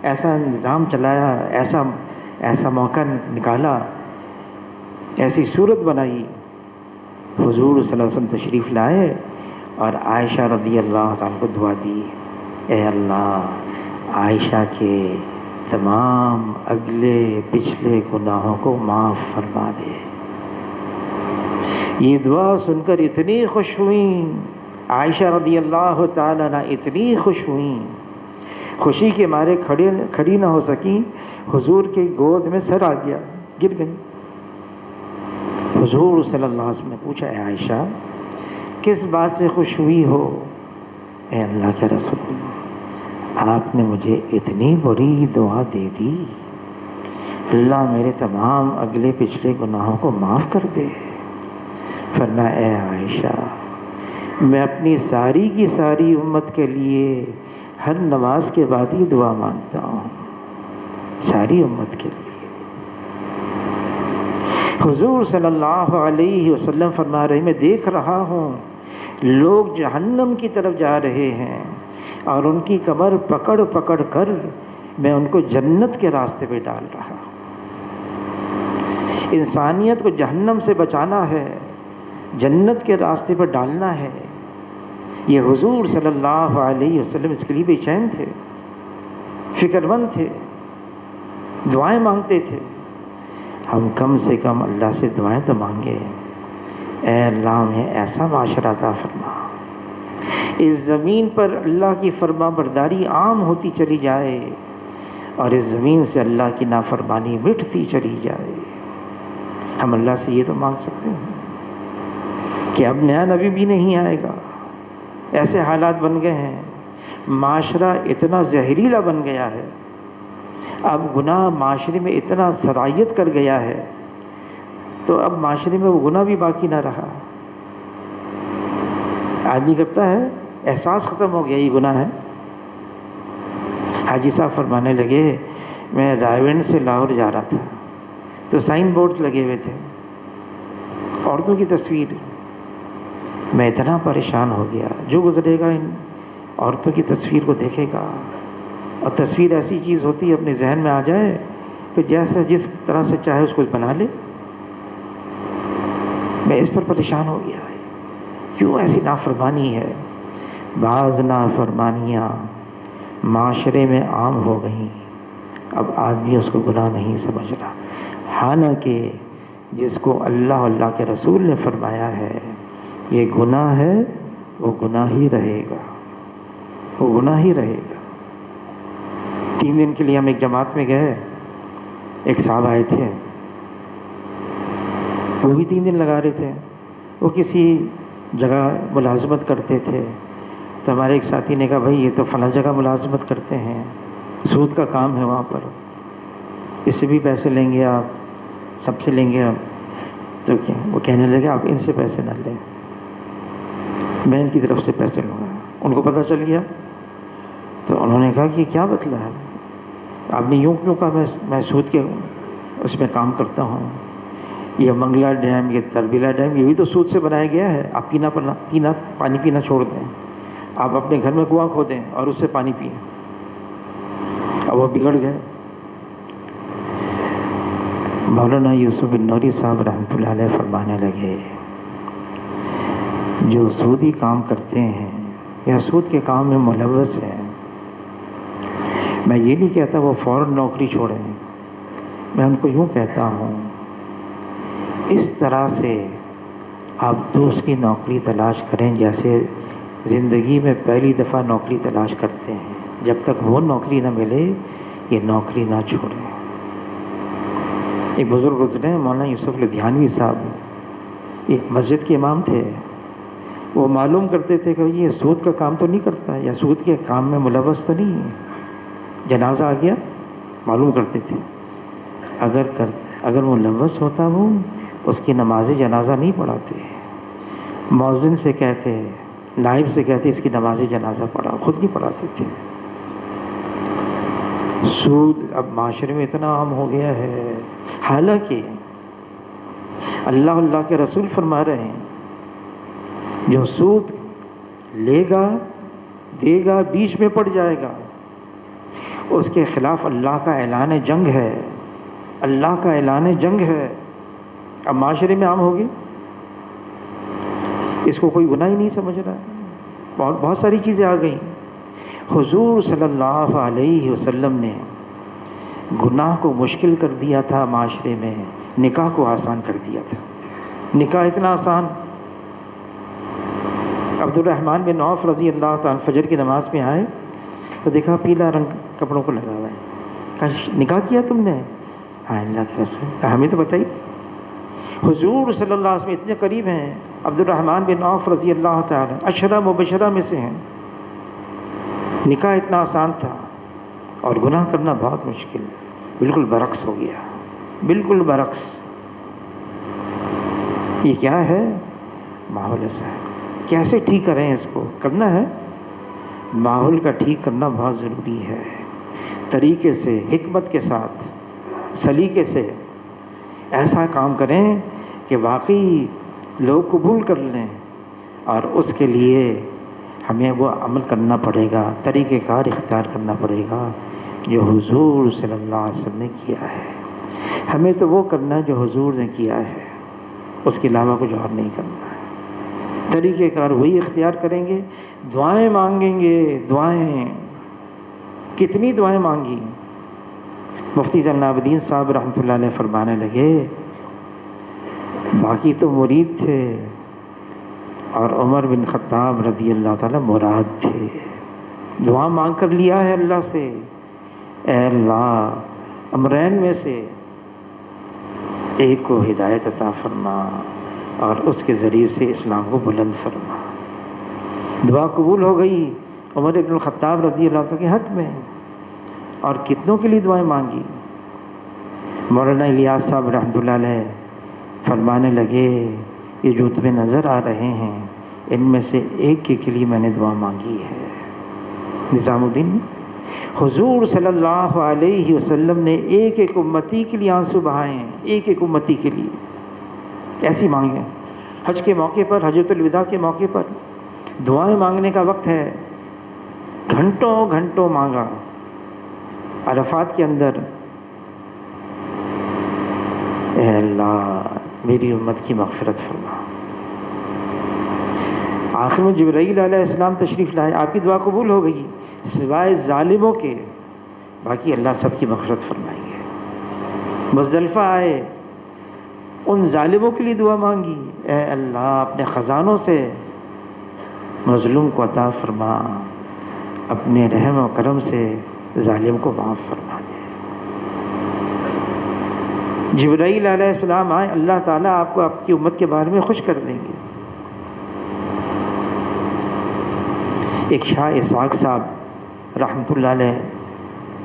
ایسا نظام چلایا، ایسا موقع نکالا، ایسی صورت بنائی، حضور صلی اللہ علیہ وسلم تشریف لائے اور عائشہ رضی اللہ تعالیٰ کو دعا دی، اے اللہ عائشہ کے تمام اگلے پچھلے گناہوں کو معاف فرما دے۔ یہ دعا سن کر اتنی خوش ہوئیں عائشہ رضی اللہ تعالیٰ عنہ، اتنی خوش ہوئیں، خوشی کے مارے کھڑی نہ ہو سکیں، حضور کی گود میں سر آ گیا، گر گئی۔ حضور صلی اللہ علیہ وسلم نے پوچھا اے عائشہ کس بات سے خوش ہوئی ہو؟ اے اللہ کے رسول، آپ نے مجھے اتنی بڑی دعا دے دی، اللہ میرے تمام اگلے پچھلے گناہوں کو معاف کر دے۔ فرمایا اے عائشہ میں اپنی ساری کی ساری امت کے لیے ہر نماز کے بعد ہی دعا مانگتا ہوں، ساری امت کے لیے۔ حضور صلی اللہ علیہ وسلم فرما رہے میں دیکھ رہا ہوں لوگ جہنم کی طرف جا رہے ہیں اور ان کی کمر پکڑ پکڑ کر میں ان کو جنت کے راستے پہ ڈال رہا ہوں۔ انسانیت کو جہنم سے بچانا ہے، جنت کے راستے پر ڈالنا ہے۔ یہ حضور صلی اللہ علیہ وسلم اس کے لیے بے چین تھے، فکر مند تھے، دعائیں مانگتے تھے۔ ہم کم سے کم اللہ سے دعائیں تو مانگے، اے اللہ ہمیں ایسا معاشرہ عطا فرما، اس زمین پر اللہ کی فرما برداری عام ہوتی چلی جائے اور اس زمین سے اللہ کی نافرمانی مٹتی چلی جائے۔ ہم اللہ سے یہ تو مانگ سکتے ہیں کہ اب نیا نبی بھی نہیں آئے گا، ایسے حالات بن گئے ہیں، معاشرہ اتنا زہریلا بن گیا ہے، اب گناہ معاشرے میں اتنا سرایت کر گیا ہے، تو اب معاشرے میں وہ گناہ بھی باقی نہ رہا۔ آدمی کرتا ہے، احساس ختم ہو گیا یہ گناہ ہے۔ حاجی صاحب فرمانے لگے میں رائے سے لاہور جا رہا تھا تو سائن بورڈ لگے ہوئے تھے، عورتوں کی تصویر، میں اتنا پریشان ہو گیا، جو گزرے گا ان عورتوں کی تصویر کو دیکھے گا، اور تصویر ایسی چیز ہوتی ہے اپنے ذہن میں آ جائے پھر جیسا جس طرح سے چاہے اس کو بنا لے۔ میں اس پر پریشان ہو گیا، کیوں ایسی نافرمانی ہے؟ بعض نافرمانیاں معاشرے میں عام ہو گئیں، اب آدمی اس کو گناہ نہیں سمجھ رہا، حالانکہ جس کو اللہ اللہ کے رسول نے فرمایا ہے یہ گناہ ہے، وہ گناہ ہی رہے گا، وہ گناہ ہی رہے گا۔ 3 دن کے لیے ہم ایک جماعت میں گئے، ایک صاحب آئے تھے، وہ بھی 3 دن لگا رہے تھے، وہ کسی جگہ ملازمت کرتے تھے، تو ہمارے ایک ساتھی نے کہا بھائی یہ تو فلاں جگہ ملازمت کرتے ہیں، سود کا کام ہے وہاں پر، اس سے بھی پیسے لیں گے آپ، سب سے لیں گے آپ، تو کیا وہ کہنے لگے آپ ان سے پیسے نہ لیں، میں ان کی طرف سے پیسے لوں گا۔ ان کو پتہ چل گیا تو انہوں نے کہا کہ کیا بدلا ہے، آپ نے یوں کیوں کہا میں سود کے اس میں کام کرتا ہوں، یہ منگلا ڈیم، یہ تربیلا ڈیم، یہ بھی تو سود سے بنایا گیا ہے، آپ پانی پینا چھوڑ دیں، آپ اپنے گھر میں کنواں کھودیں اور اس سے پانی پئیں۔ اب وہ بگڑ گئے۔ مولانا یوسف بن نوری صاحب رحمۃ اللہ علیہ فرمانے لگے جو سودی کام کرتے ہیں یا سود کے کام میں ملوث ہیں، میں یہ نہیں کہتا وہ فوراً نوکری چھوڑیں، میں ان کو یوں کہتا ہوں اس طرح سے آپ دوسری نوکری تلاش کریں جیسے زندگی میں پہلی دفعہ نوکری تلاش کرتے ہیں، جب تک وہ نوکری نہ ملے یہ نوکری نہ چھوڑیں۔ ایک بزرگ گزرے مولانا یوسف لدھیانوی صاحب، ایک مسجد کے امام تھے، وہ معلوم کرتے تھے کہ یہ سود کا کام تو نہیں کرتا یا سود کے کام میں ملوث تو نہیں ہے، جنازہ آ گیا معلوم کرتے تھے، اگر ملوث ہوتا وہ اس کی نماز جنازہ نہیں پڑھاتے، مؤذن سے کہتے، نائب سے کہتے اس کی نماز جنازہ پڑھا، خود نہیں پڑھاتے تھے۔ سود اب معاشرے میں اتنا عام ہو گیا ہے، حالانکہ اللہ کے رسول فرما رہے ہیں جو سود لے گا دے گا بیچ میں پڑ جائے گا اس کے خلاف اللہ کا اعلان جنگ ہے، اللہ کا اعلان جنگ ہے۔ اب معاشرے میں عام ہوگی، اس کو کوئی گناہ ہی نہیں سمجھ رہا، بہت ساری چیزیں آ گئیں۔ حضور صلی اللہ علیہ وسلم نے گناہ کو مشکل کر دیا تھا، معاشرے میں نکاح کو آسان کر دیا تھا، نکاح اتنا آسان۔ عبد الرحمن بن عوف رضی اللہ تعالیٰ فجر کی نماز میں آئے تو دیکھا پیلا رنگ کپڑوں کو لگا ہوا ہے، کہا نکاح کیا تم نے؟ ہاں اللہ کے رسول، کہا ہمیں تو بتائی۔ حضور صلی اللہ علیہ وسلم اتنے قریب ہیں، عبد الرحمن بن عوف رضی اللہ تعالیٰ عشرہ مبشرہ میں سے ہیں، نکاح اتنا آسان تھا اور گناہ کرنا بہت مشکل، بالکل برعکس ہو گیا، بالکل برعکس۔ یہ کیا ہے؟ ماحول ایسا ہے، کیسے ٹھیک کریں اس کو؟ کرنا ہے، ماحول کا ٹھیک کرنا بہت ضروری ہے، طریقے سے، حکمت کے ساتھ، سلیقے سے ایسا کام کریں کہ واقعی لوگ قبول کر لیں، اور اس کے لیے ہمیں وہ عمل کرنا پڑے گا، طریقہ کار اختیار کرنا پڑے گا جو حضور صلی اللہ علیہ وسلم نے کیا ہے۔ ہمیں تو وہ کرنا ہے جو حضور نے کیا ہے، اس کے علاوہ کچھ اور نہیں کرنا ہے، طریقہ کار وہی اختیار کریں گے۔ دعائیں مانگیں گے، دعائیں کتنی دعائیں مانگی؟ مفتی زین العابدین صاحب رحمۃ اللہ علیہ فرمانے لگے باقی تو مرید تھے، اور عمر بن خطاب رضی اللہ تعالیٰ مراد تھے. دعا مانگ کر لیا ہے اللہ سے، اے اللہ امرین میں سے ایک کو ہدایت عطا فرما اور اس کے ذریعے سے اسلام کو بلند فرما. دعا قبول ہو گئی عمر بن الخطاب رضی اللہ تعالیٰ کے حق میں. اور کتنوں کے لیے دعائیں مانگی. مولانا الیاس صاحب رحمۃ اللہ علیہ فرمانے لگے یہ جو تمہیں نظر آ رہے ہیں ان میں سے ایک کے لیے میں نے دعا مانگی ہے. نظام الدین حضور صلی اللہ علیہ وسلم نے ایک ایک امتی کے لیے آنسو بہائے ہیں، ایک ایک امتی کے لیے. ایسی مانگیں حج کے موقع پر، حجۃ الوداع کے موقع پر دعائیں مانگنے کا وقت ہے. گھنٹوں گھنٹوں مانگا. عرفات کے اندر اے اللہ میری امت کی مغفرت فرما. آخر میں جبرائیل علیہ السلام تشریف لائے، آپ کی دعا قبول ہو گئی سوائے ظالموں کے، باقی اللہ سب کی مغفرت فرمائیں گے. مزدلفہ آئے، ان ظالموں کے لیے دعا مانگی، اے اللہ اپنے خزانوں سے مظلوم کو عطا فرما، اپنے رحم و کرم سے ظالم کو معاف فرما دے. جبرائیل علیہ السلام آئے، اللہ تعالیٰ آپ کو آپ کی امت کے بارے میں خوش کر دیں گے. ایک شاہ اسحاق صاحب رحمۃ اللہ علیہ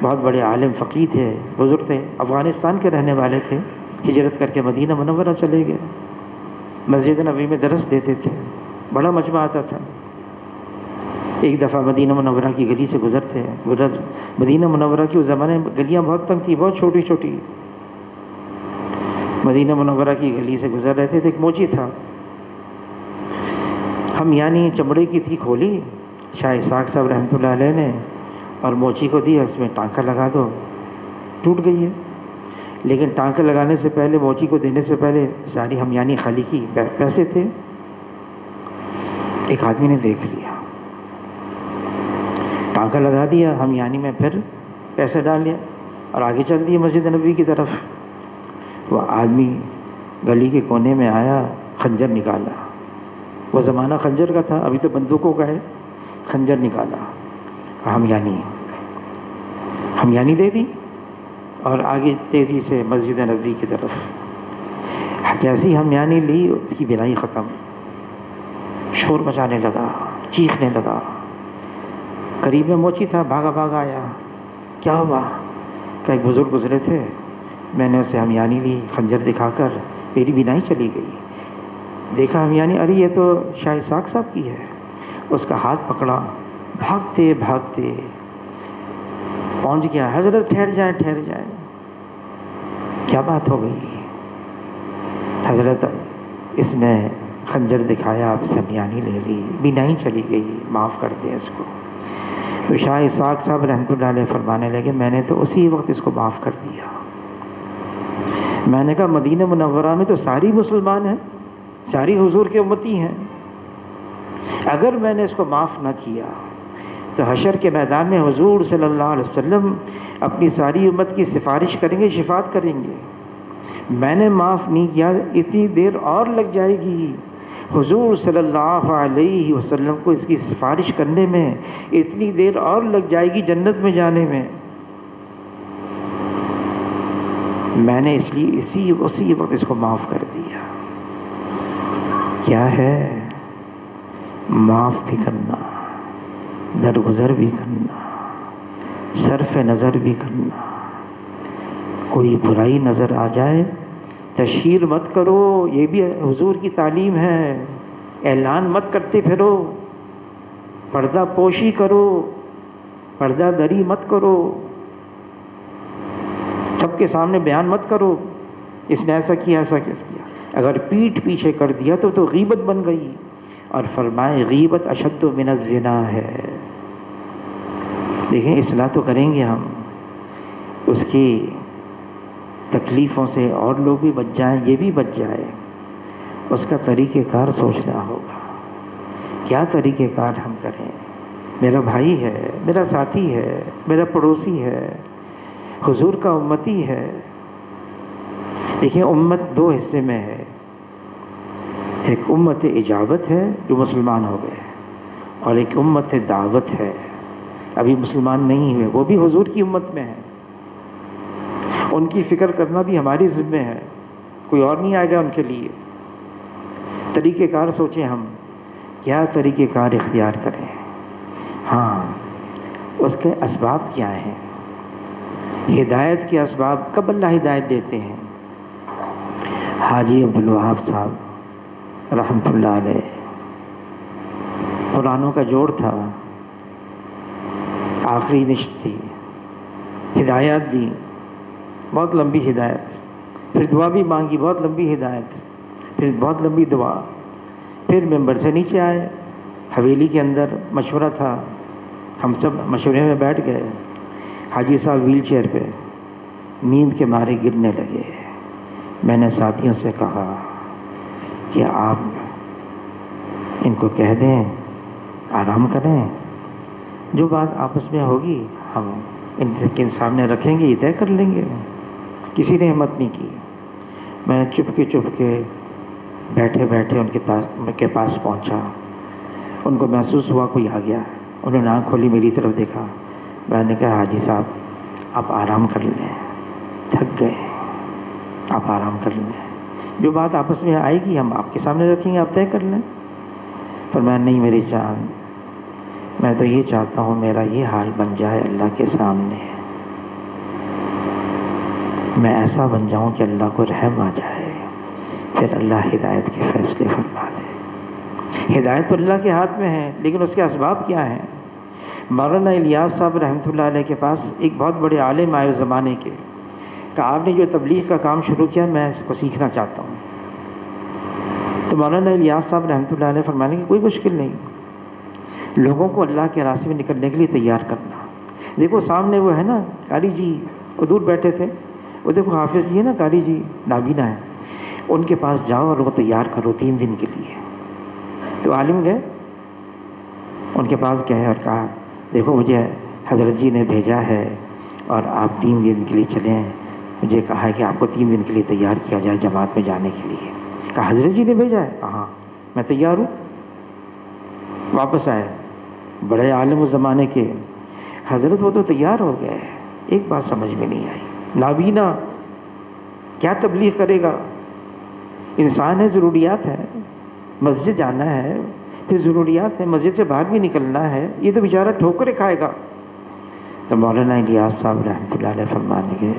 بہت بڑے عالم فقیہ تھے، بزرگ تھے، افغانستان کے رہنے والے تھے. ہجرت کر کے مدینہ منورہ چلے گئے. مسجد نبوی میں درس دیتے تھے، بڑا مجمع آتا تھا. ایک دفعہ مدینہ منورہ کی گلی سے گزرتے. مدینہ منورہ کی اس زمانے میں گلیاں بہت تنگ تھی، بہت چھوٹی چھوٹی. مدینہ منورہ کی گلی سے گزر رہے تھے تو ایک موچی تھا، ہم یعنی چمڑے کی تھی، کھولی شاہ اسحاق صاحب رحمۃ اللہ علیہ نے اور موچی کو دی، اس میں ٹانکا لگا دو. ٹوٹ گئی ہے، لیکن ٹانکا لگانے سے پہلے، موچی کو دینے سے پہلے ساری ہمیانی خالی کی. پیسے تھے. ایک آدمی نے دیکھ لیا، ٹانکا لگا دیا ہمیانی میں، پھر پیسے ڈال لیا اور آگے چل دیے مسجد نبوی کی طرف. وہ آدمی گلی کے کونے میں آیا، خنجر نکالا. وہ زمانہ خنجر کا تھا، ابھی تو بندوقوں کا ہے. خنجر نکالا، ہمیانی دے دی اور آگے تیزی سے مسجد نبوی کی طرف. جیسی ہمیانی لی اس کی بینائی ختم. شور مچانے لگا، چیخنے لگا. قریب میں موچی تھا، بھاگا بھاگا آیا. کیا ہوا؟ کہ ایک بزرگ گزرے تھے، میں نے اسے ہمیانی لی، خنجر دکھا کر میری بینائی چلی گئی. دیکھا ہمیانی، ارے یہ تو شاہ اسحاق صاحب کی ہے. اس کا ہاتھ پکڑا، بھاگتے بھاگتے پہنچ گیا. حضرت ٹھہر جائیں ٹھہر جائیں. کیا بات ہو گئی؟ حضرت اس نے خنجر دکھایا، آپ سے ہمیانی لے لی، بینائی چلی گئی، معاف کر دیں اس کو. تو شاہ اسحاق صاحب رحمۃ اللہ علیہ فرمانے لگے میں نے تو اسی وقت اس کو معاف کر دیا. میں نے کہا مدینہ منورہ میں تو ساری مسلمان ہیں، ساری حضور کے امتی ہیں. اگر میں نے اس کو معاف نہ کیا تو حشر کے میدان میں حضور صلی اللہ علیہ وسلم اپنی ساری امت کی سفارش کریں گے، شفاعت کریں گے. میں نے معاف نہیں کیا، اتنی دیر اور لگ جائے گی حضور صلی اللہ علیہ وسلم کو اس کی سفارش کرنے میں، اتنی دیر اور لگ جائے گی جنت میں جانے میں. میں نے اس لیے اسی وقت اس کو معاف کر دیا. کیا ہے؟ معاف بھی کرنا، درگزر بھی کرنا، صرف نظر بھی کرنا. کوئی برائی نظر آ جائے تشہیر مت کرو، یہ بھی حضور کی تعلیم ہے. اعلان مت کرتے پھرو، پردہ پوشی کرو، پردہ دری مت کرو، سب کے سامنے بیان مت کرو اس نے ایسا کیا ایسا کیا. اگر پیٹھ پیچھے کر دیا تو غیبت بن گئی. اور فرمائے غیبت اشد من الزنا ہے. دیکھیں اصلاح تو کریں گے ہم، اس کی تکلیفوں سے اور لوگ بھی بچ جائیں، یہ بھی بچ جائے. اس کا طریقہ کار سوچنا ہوگا، کیا طریقہ کار ہم کریں. میرا بھائی ہے، میرا ساتھی ہے، میرا پڑوسی ہے، حضور کا امتی ہے. دیکھیں امت دو حصے میں ہے. ایک امت اجابت ہے جو مسلمان ہو گئے، اور ایک امت دعوت ہے ابھی مسلمان نہیں ہوئے، وہ بھی حضور کی امت میں ہے۔ ان کی فکر کرنا بھی ہماری ذمہ ہے، کوئی اور نہیں آئے گا ان کے لیے۔ طریقہ کار سوچیں ہم کیا طریقہ کار اختیار کریں، ہاں اس کے اسباب کیا ہیں، ہدایت کے اسباب کب اللہ ہدایت دیتے ہیں۔ حاجی عبدالوہاب صاحب رحمۃ اللہ علیہ، قرآنوں کا جوڑ تھا، آخری نشست تھی، ہدایات دی، بہت لمبی ہدایت، پھر دعا بھی مانگی، بہت لمبی ہدایت، پھر بہت لمبی دعا، پھر ممبر سے نیچے آئے، حویلی کے اندر مشورہ تھا، ہم سب مشورے میں بیٹھ گئے، حاجی صاحب ویل چیئر پہ نیند کے مارے گرنے لگے۔ میں نے ساتھیوں سے کہا کہ آپ ان کو کہہ دیں آرام کریں، جو بات آپس میں ہوگی ہم ان کے سامنے رکھیں گے، یہ طے کر لیں گے۔ کسی نے ہمت نہیں کی۔ میں چپ کے بیٹھے بیٹھے ان کے پاس پہنچا، ان کو محسوس ہوا کوئی آ گیا، انہوں نے آنکھ کھولی، میری طرف دیکھا، میں نے کہا حاجی صاحب آپ آرام کر لیں، تھک گئے، آپ آرام کر لیں، جو بات آپس میں آئے گی ہم آپ کے سامنے رکھیں گے، آپ طے کر لیں۔ پر میں نہیں میری جان، میں تو یہ چاہتا ہوں میرا یہ حال بن جائے اللہ کے سامنے، میں ایسا بن جاؤں کہ اللہ کو رحم آ جائے، پھر اللہ ہدایت کے فیصلے فرما دے۔ ہدایت تو اللہ کے ہاتھ میں ہے، لیکن اس کے اسباب کیا ہیں؟ مولانا الیاس صاحب رحمۃ اللہ علیہ کے پاس ایک بہت بڑے عالم آئے اس زمانے کے، کہ آپ نے جو تبلیغ کا کام شروع کیا میں اس کو سیکھنا چاہتا ہوں۔ تو مولانا الیاس صاحب رحمۃ اللہ علیہ فرمانے کی کوئی مشکل نہیں، لوگوں کو اللہ کے راستے میں نکلنے کے لیے تیار کرنا۔ دیکھو سامنے وہ ہے نا قاری جی، وہ دور بیٹھے تھے، وہ دیکھو حافظ جی ہے نا، قاری جی نابینا ہے، ان کے پاس جاؤ اور وہ تیار کرو 3 دن کے لیے۔ تو عالم گئے ان کے پاس گئے اور کہا دیکھو مجھے حضرت جی نے بھیجا ہے اور آپ 3 دن کے لیے چلیں، مجھے کہا ہے کہ آپ کو 3 دن کے لیے تیار کیا جائے جماعت میں جانے کے لیے۔ کہا حضرت جی نے بھیجا ہے؟ ہاں میں تیار ہوں۔ واپس آئے، بڑے عالم اس زمانے کے، حضرت وہ تو تیار ہو گئے، ایک بات سمجھ میں نہیں آئی، نابینا کیا تبلیغ کرے گا؟ انسان ہے، ضروریات ہے، مسجد جانا ہے، پھر ضروریات ہے، مسجد سے باہر بھی نکلنا ہے، یہ تو بیچارہ ٹھوکریں کھائے گا۔ تو مولانا الیاس صاحب رحمۃ اللہ علیہ فرمانے کے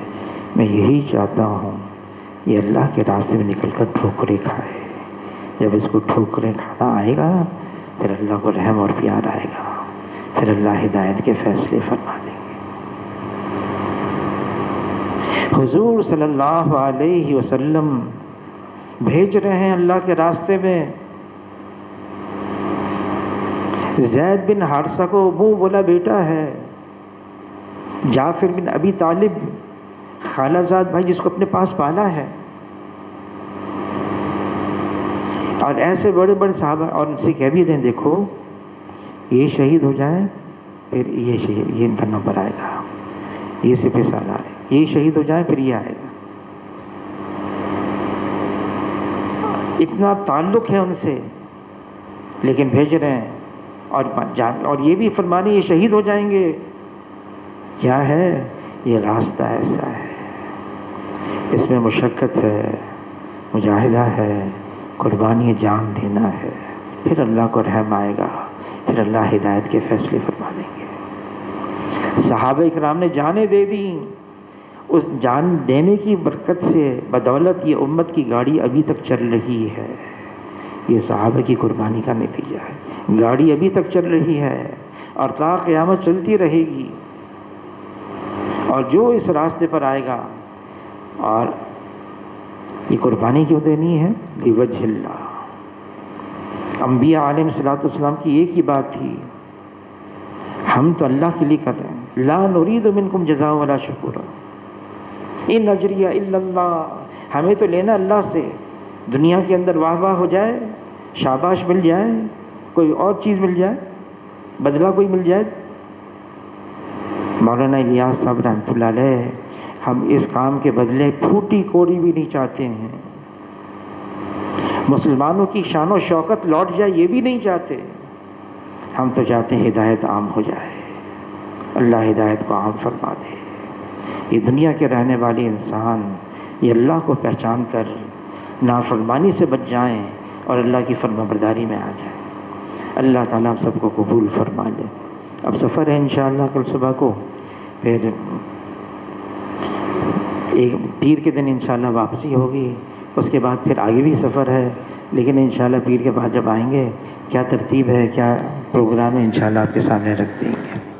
میں یہی چاہتا ہوں یہ اللہ کے راستے میں نکل کر ٹھوکریں کھائے، جب اس کو ٹھوکریں کھانا آئے گا پھر اللہ کو رحم اور پیار آئے گا، پھر اللہ ہدایت کے فیصلے فرما دیں گے۔ حضور صلی اللہ علیہ وسلم بھیج رہے ہیں اللہ کے راستے میں، زید بن حارثہ کو منہ بولا بیٹا ہے، جعفر بن ابی طالب خالہ زاد بھائی جس کو اپنے پاس پالا ہے، اور ایسے بڑے بڑے صحابہ، اور ان سے کہہ بھی رہے ہیں دیکھو یہ شہید ہو جائیں پھر یہ شہید، یہ ان کا نمبر آئے گا، یہ سپہ سالار ہے، یہ شہید ہو جائیں پھر یہ آئے گا۔ اتنا تعلق ہے ان سے، لیکن بھیج رہے ہیں اور یہ بھی فرمانے یہ شہید ہو جائیں گے۔ کیا ہے یہ راستہ؟ ایسا ہے، اس میں مشقت ہے، مجاہدہ ہے، قربانی جان دینا ہے، پھر اللہ کو رحم آئے گا، پھر اللہ ہدایت کے فیصلے فرما دیں گے۔ صحابہ اکرام نے جانیں دے دیں، اس جان دینے کی برکت سے بدولت یہ امت کی گاڑی ابھی تک چل رہی ہے، یہ صحابہ کی قربانی کا نتیجہ ہے، گاڑی ابھی تک چل رہی ہے اور تا قیامت چلتی رہے گی۔ اور جو اس راستے پر آئے گا، اور یہ قربانی کیوں دینی ہے؟ لوجہ اللہ۔ انبیاء علیہ الصلوۃ والسلام کی ایک ہی بات تھی، ہم تو اللہ کے لیے کر رہے ہیں، لا نرید منکم جزاء ولا شکورا، ان اجریہ الا اللہ، ہمیں تو لینا اللہ سے، دنیا کے اندر واہ واہ ہو جائے، شاباش مل جائے، کوئی اور چیز مل جائے، بدلہ کوئی مل جائے۔ مولانا الیاس صاحب رحمۃ اللہ علیہ، ہم اس کام کے بدلے پھوٹی کوڑی بھی نہیں چاہتے ہیں، مسلمانوں کی شان و شوکت لوٹ جائے یہ بھی نہیں چاہتے، ہم تو چاہتے ہیں ہدایت عام ہو جائے، اللہ ہدایت کو عام فرما دے، یہ دنیا کے رہنے والے انسان یہ اللہ کو پہچان کر نافرمانی سے بچ جائیں اور اللہ کی فرما برداری میں آ جائیں۔ اللہ تعالیٰ ہم سب کو قبول فرما لے۔ اب سفر ہے انشاءاللہ کل صبح کو، پھر ایک پیر کے دن انشاءاللہ واپسی ہوگی، اس کے بعد پھر آگے بھی سفر ہے، لیکن انشاءاللہ پیر کے بعد جب آئیں گے کیا ترتیب ہے، کیا پروگرام ہے، انشاءاللہ آپ کے سامنے رکھ دیں گے۔